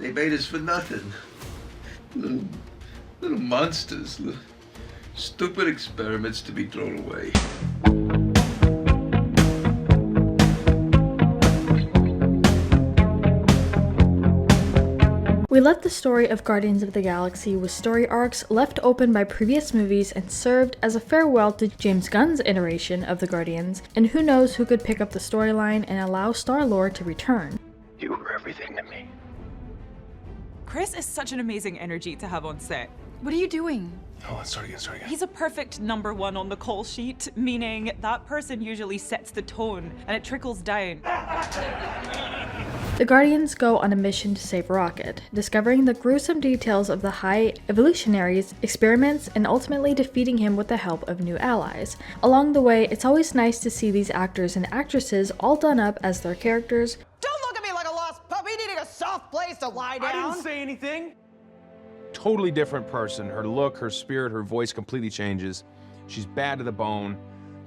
They made us for nothing. Little monsters. Stupid experiments to be thrown away. We left the story of Guardians of the Galaxy with story arcs left open by previous movies and served as a farewell to James Gunn's iteration of the Guardians, and who knows who could pick up the storyline and allow Star-Lord to return. You were everything to me. Chris is such an amazing energy to have on set. What are you doing? Oh, let's start again. He's a perfect number one on the call sheet, meaning that person usually sets the tone and it trickles down. The Guardians go on a mission to save Rocket, discovering the gruesome details of the High Evolutionary's experiments and ultimately defeating him with the help of new allies. Along the way, it's always nice to see these actors and actresses all done up as their characters. Don't look at me like a lost puppy needing a soft place to lie down. I didn't say anything. Totally different person. Her look, her spirit, her voice completely changes. She's bad to the bone.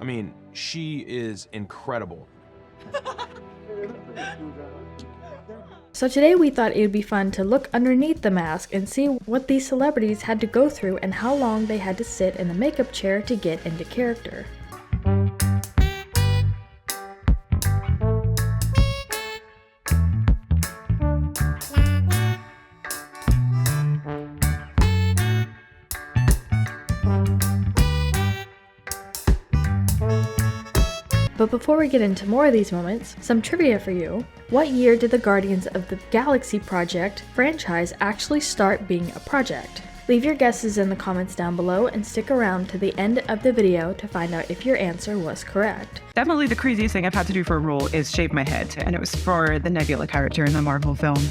I mean, she is incredible. So today we thought it would be fun to look underneath the mask and see what these celebrities had to go through and how long they had to sit in the makeup chair to get into character. But before we get into more of these moments, some trivia for you. What year did the Guardians of the Galaxy project franchise actually start being a project? Leave your guesses in the comments down below and stick around to the end of the video to find out if your answer was correct. Definitely the craziest thing I've had to do for a role is shave my head, and it was for the Nebula character in the Marvel film.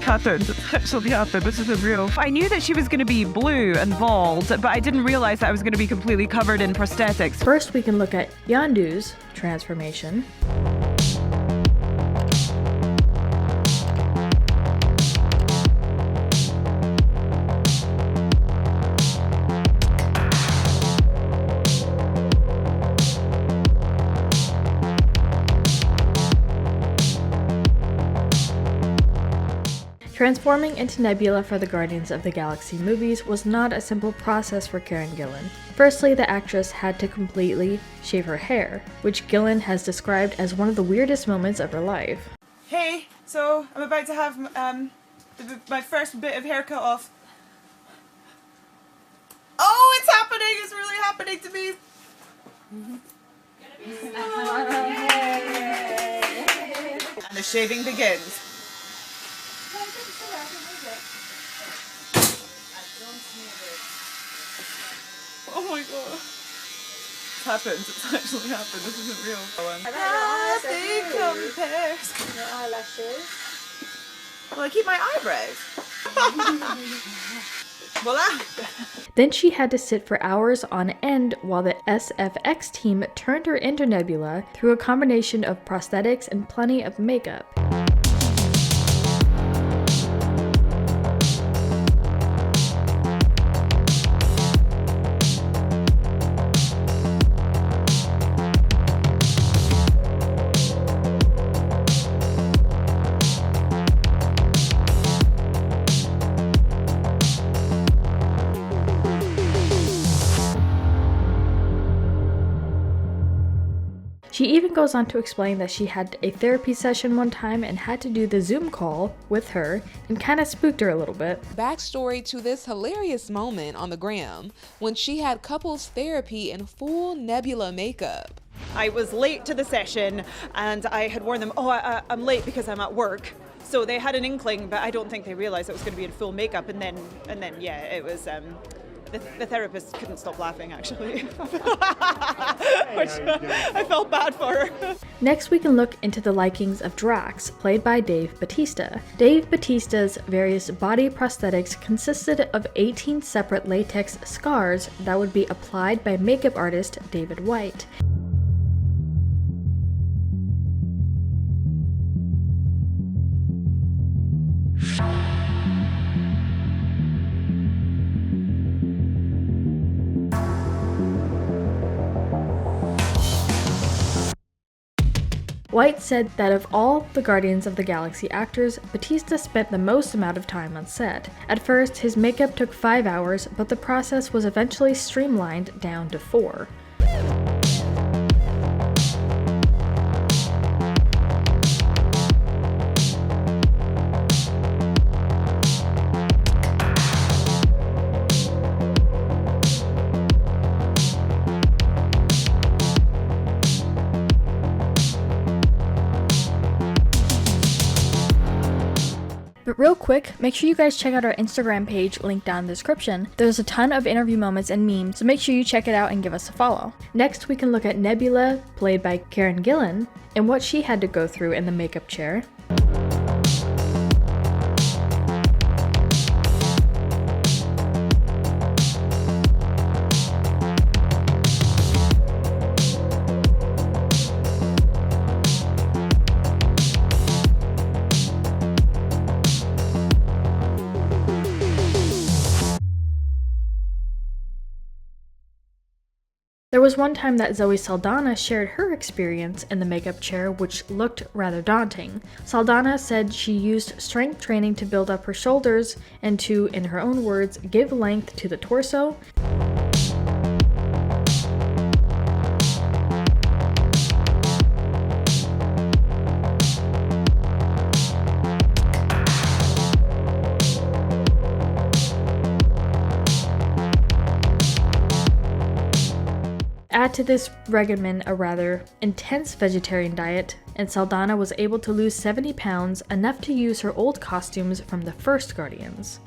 Happened. It actually happened. This isn't real. I knew that she was going to be blue and bald, but I didn't realize that I was going to be completely covered in prosthetics. First, we can look at Yondu's transformation. Transforming into Nebula for the Guardians of the Galaxy movies was not a simple process for Karen Gillan. Firstly, the actress had to completely shave her hair, which Gillen has described as one of the weirdest moments of her life. Hey, so I'm about to have my first bit of hair cut off. Oh, it's happening! It's really happening to me! And the shaving begins. Oh my god. It's happened. It's actually happened. This isn't real. Nothing compares. Your eyelashes. Well, I keep my eyebrows. Voila. Then she had to sit for hours on end while the SFX team turned her into Nebula through a combination of prosthetics and plenty of makeup. She even goes on to explain that she had a therapy session one time and had to do the Zoom call with her and kind of spooked her a little bit. Backstory to this hilarious moment on the gram when she had couples therapy in full Nebula makeup. I was late to the session and I had warned them, I'm late because I'm at work. So they had an inkling, but I don't think they realized it was going to be in full makeup. And then yeah, it was, the therapist couldn't stop laughing, actually. Which I felt bad for her. Next, we can look into the likings of Drax, played by Dave Bautista. Dave Bautista's various body prosthetics consisted of 18 separate latex scars that would be applied by makeup artist David White. White said that of all the Guardians of the Galaxy actors, Bautista spent the most amount of time on set. At first, his makeup took 5 hours, but the process was eventually streamlined down to 4. But real quick, make sure you guys check out our Instagram page linked down in the description. There's a ton of interview moments and memes, so make sure you check it out and give us a follow. Next, we can look at Nebula, played by Karen Gillan, and what she had to go through in the makeup chair. There was one time that Zoe Saldana shared her experience in the makeup chair, which looked rather daunting. Saldana said she used strength training to build up her shoulders and to, in her own words, give length to the torso. Add to this regimen a rather intense vegetarian diet, and Saldana was able to lose 70 pounds, enough to use her old costumes from the first Guardians.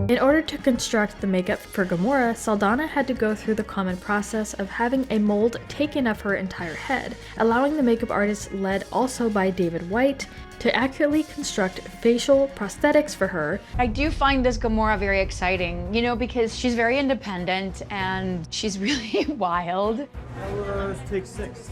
In order to construct the makeup for Gamora, Saldana had to go through the common process of having a mold taken of her entire head, allowing the makeup artist, led also by David White, to accurately construct facial prosthetics for her. I do find this Gamora very exciting, you know, because she's very independent and she's really wild. Let's take 6.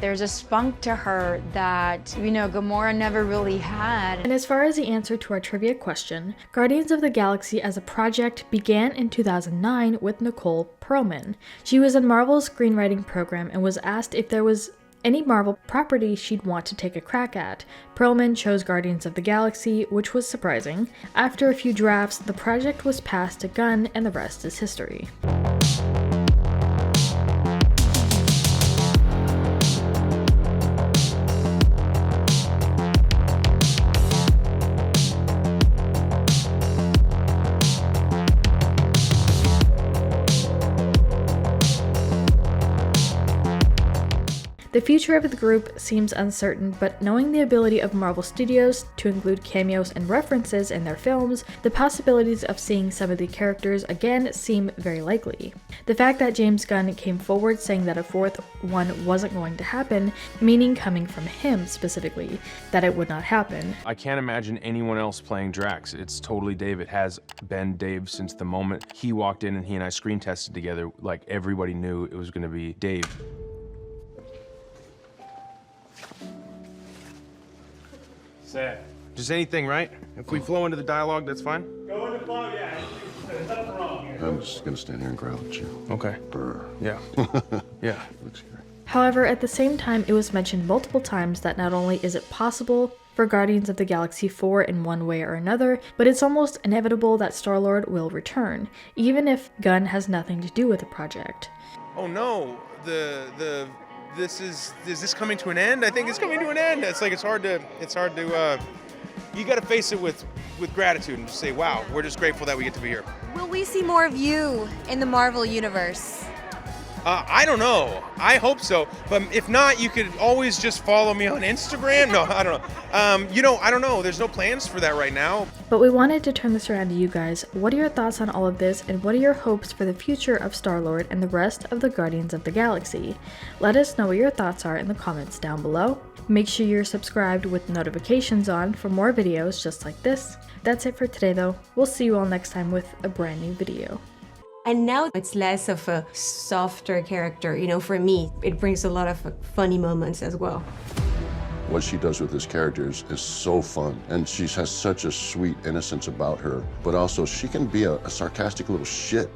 There's a spunk to her that, you know, Gamora never really had. And as far as the answer to our trivia question, Guardians of the Galaxy as a project began in 2009 with Nicole Perlman. She was in Marvel's screenwriting program and was asked if there was any Marvel property she'd want to take a crack at. Perlman chose Guardians of the Galaxy, which was surprising. After a few drafts, the project was passed to Gunn, and the rest is history. The future of the group seems uncertain, but knowing the ability of Marvel Studios to include cameos and references in their films, the possibilities of seeing some of the characters again seem very likely. The fact that James Gunn came forward saying that a 4th one wasn't going to happen, meaning coming from him specifically, that it would not happen. I can't imagine anyone else playing Drax. It's totally Dave. It has been Dave since the moment he walked in and he and I screen tested together. Like, everybody knew it was going to be Dave. Sad. Just anything, right? If we flow into the dialogue, that's fine? Go in the flow, yeah. There's nothing wrong here. I'm just gonna stand here and growl at you. Okay. Brr. Yeah. Yeah. Looks scary. However, at the same time, it was mentioned multiple times that not only is it possible for Guardians of the Galaxy 4 in one way or another, but it's almost inevitable that Star-Lord will return, even if Gunn has nothing to do with the project. Oh no, is this coming to an end? I think it's coming to an end. It's like, it's hard to, you gotta face it with gratitude and just say, wow, we're just grateful that we get to be here. Will we see more of you in the Marvel Universe? I don't know. I hope so. But if not, you could always just follow me on Instagram. No, I don't know. I don't know. There's no plans for that right now. But we wanted to turn this around to you guys. What are your thoughts on all of this, and what are your hopes for the future of Star-Lord and the rest of the Guardians of the Galaxy? Let us know what your thoughts are in the comments down below. Make sure you're subscribed with notifications on for more videos just like this. That's it for today though. We'll see you all next time with a brand new video. And now it's less of a softer character, for me. It brings a lot of funny moments as well. What she does with this character is so fun, and she has such a sweet innocence about her, but also she can be a sarcastic little shit.